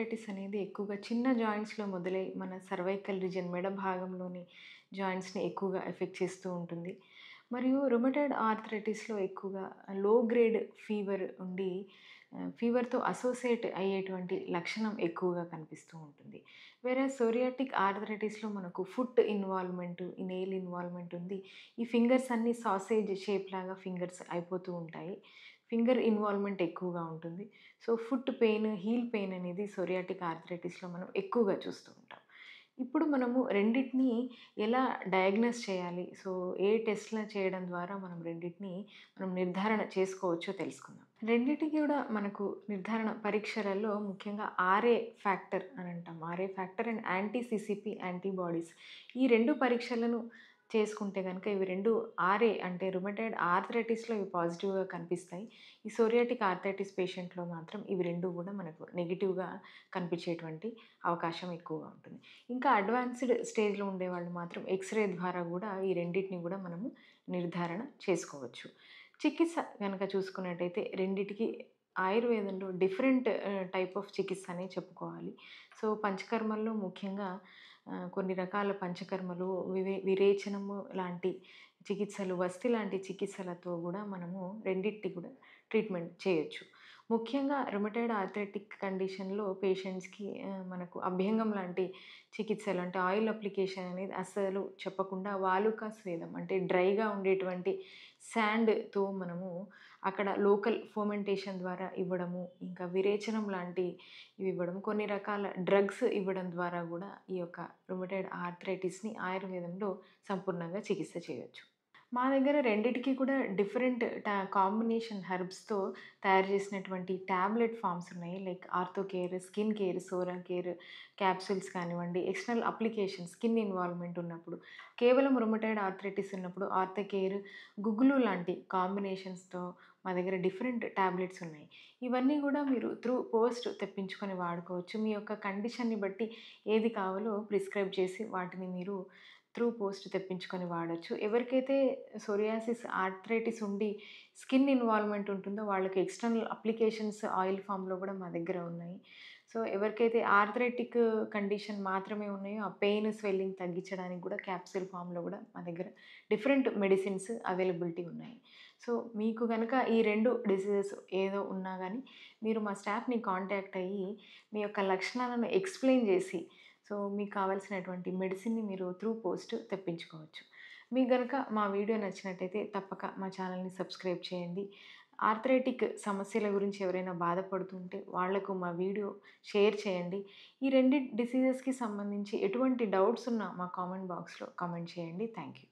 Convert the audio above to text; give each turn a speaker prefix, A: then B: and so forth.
A: Arthritis అనేది ఎక్కువగా చిన్న జాయింట్స్‌లో మొదలై మన సర్వైకల్ రీజియన్ మెడ భాగంలోని జాయింట్స్‌ని ఎక్కువగా ఎఫెక్ట్ చేస్తూ ఉంటుంది. మరియు రుమటాయిడ్ ఆర్థరైటిస్‌లో ఎక్కువగా లో గ్రేడ్ ఫీవర్ ఉండి ఫీవర్‌తో అసోసియేట్ అయ్యేటువంటి లక్షణం ఎక్కువగా కనిపిస్తూ ఉంటుంది. సోరియాటిక్ ఆర్థరైటిస్‌లో మనకు ఫుట్ ఇన్వాల్వ్‌మెంట్, ఈ నెయిల్ ఇన్వాల్వ్‌మెంట్ ఉంది. ఈ ఫింగర్స్ అన్నీ సాసేజ్ షేప్ లాగా ఫింగర్స్ అయిపోతూ ఉంటాయి. ఫింగర్ ఇన్వాల్వ్‌మెంట్ ఎక్కువగా ఉంటుంది. So, foot pain, heel pain అనేది సోరియాటిక్ ఆర్థరైటిస్‌లో మనం ఎక్కువగా చూస్తూ ఉంటాం. ఇప్పుడు మనము రెండిటిని ఎలా డయాగ్నోస్ చేయాలి? సో, ఏ టెస్ట్‌లు చేయడం ద్వారా మనం నిర్ధారణ చేసుకోవచ్చో తెలుసుకుందాం. రెండిటికి కూడా మనకు నిర్ధారణ పరీక్షలలో ముఖ్యంగా ఆర్ఏ ఫ్యాక్టర్ అని అంటాం. RA factor and anti CCP antibodies ఈ 2 పరీక్షలను చేసుకుంటే గనుక ఇవి 2 ఆర్ఏ అంటే రుమటాయిడ్ ఆర్థరైటిస్‌లో ఇవి పాజిటివ్‌గా కనిపిస్తాయి. ఈ సోరియాటిక్ ఆర్థరైటిస్ పేషెంట్‌లో మాత్రం ఇవి 2 గూడా మనకు నెగెటివ్‌గా కనిపించేటువంటి అవకాశం ఎక్కువగా ఉంటుంది. ఇంకా అడ్వాన్స్‌డ్ స్టేజ్‌లో ఉండేవాళ్ళు మాత్రం ఎక్స్‌రే ద్వారా గూడా ఈ రెండిటిని గూడా మనము నిర్ధారణ చేసుకోవచ్చు. చికిత్స గనక చూసుకున్నట్టయితే రెండిటికి ఆయుర్వేదంలో డిఫరెంట్ టైప్ ఆఫ్ చికిత్స అనే చెప్పుకోవాలి. సో, పంచకర్మల్లో ముఖ్యంగా కొన్ని రకాల పంచకర్మలు, విరేచనము లాంటి చికిత్సలు, వస్తి లాంటి చికిత్సలతో గూడా మనము రెండిటికి కూడా ట్రీట్మెంట్ చేయొచ్చు. ముఖ్యంగా రుమటాయిడ్ ఆర్థరైటిక్ కండిషన్‌లో పేషెంట్స్‌కి మనకు అభ్యంగం లాంటి చికిత్సలు అంటే ఆయిల్ అప్లికేషన్ అనేది అస్సలు చెప్పకుండా వాలుకా స్వేదం అంటే డ్రైగా ఉండేటువంటి శాండ్‌తో మనము అక్కడ లోకల్ ఫర్మెంటేషన్ ద్వారా ఇవ్వడము, ఇంకా విరేచనం లాంటి ఇవి ఇవ్వడం, కొన్ని రకాల డ్రగ్స్ ఇవ్వడం ద్వారా గూడా ఈ యొక్క రుమటాయిడ్ ఆర్థరైటిస్‌ని ఆయుర్వేదంలో సంపూర్ణంగా చికిత్స చేయొచ్చు. మా దగ్గర రెండిటికి కూడా డిఫరెంట్ కాంబినేషన్ హెర్బ్స్‌తో తయారు చేసినటువంటి టాబ్లెట్ ఫార్మ్స్ ఉన్నాయి. Like ortho care, skin care, Sora care, capsules కానివ్వండి, ఎక్స్టర్నల్ అప్లికేషన్ స్కిన్ ఇన్వాల్వ్‌మెంట్ ఉన్నప్పుడు, కేవలం రుమటాయిడ్ ఆర్థరైటిస్ ఉన్నప్పుడు ఆర్థో కేర్, గుగ్గులు లాంటి కాంబినేషన్స్‌తో మా దగ్గర డిఫరెంట్ టాబ్లెట్స్ ఉన్నాయి. ఇవన్నీ గూడా మీరు త్రూ పోస్ట్ తెప్పించుకొని వాడుకోవచ్చు. మీ యొక్క కండిషన్‌ని బట్టి ఏది కావాలో ప్రిస్క్రైబ్ చేసి వాటిని మీరు త్రూ పోస్ట్ తెప్పించుకొని వాడొచ్చు. ఎవరికైతే సోరియాసిస్, ఆర్థరైటిస్ ఉండి స్కిన్ ఇన్వాల్వ్‌మెంట్ ఉంటుందో వాళ్ళకి ఎక్స్టర్నల్ అప్లికేషన్స్ ఆయిల్ ఫామ్‌లో గూడా మా దగ్గర ఉన్నాయి. సో, ఎవరికైతే ఆర్థరైటిక్ కండిషన్ మాత్రమే ఉన్నాయో ఆ పెయిన్, స్వెల్లింగ్ తగ్గించడానికి గూడా క్యాప్సూల్ ఫామ్‌లో గూడా మా దగ్గర డిఫరెంట్ మెడిసిన్స్ అవైలబిలిటీ ఉన్నాయి. సో, మీకు గనక ఈ 2 డిసీజెస్ ఏదో ఉన్నా గానీ మీరు మా స్టాఫ్‌ని కాంటాక్ట్ అయ్యి మీ యొక్క లక్షణాలను ఎక్స్‌ప్లెయిన్ జేసి సో, మీకు కావాల్సినటువంటి మెడిసిన్‌ని మీరు త్రూ పోస్ట్ తెప్పించుకోవచ్చు. మీకు గనక మా వీడియో నచ్చినట్టయితే తప్పక మా ఛానల్‌ని సబ్స్క్రైబ్ చేయండి. ఆర్థరైటిక్ సమస్యల గురించి ఎవరైనా బాధపడుతుంటే వాళ్లకు మా వీడియో షేర్ చేయండి. ఈ 2 డిసీజెస్‌కి సంబంధించి ఎటువంటి డౌట్స్ ఉన్నా మా కామెంట్ బాక్స్‌లో కామెంట్ చేయండి. Thank you.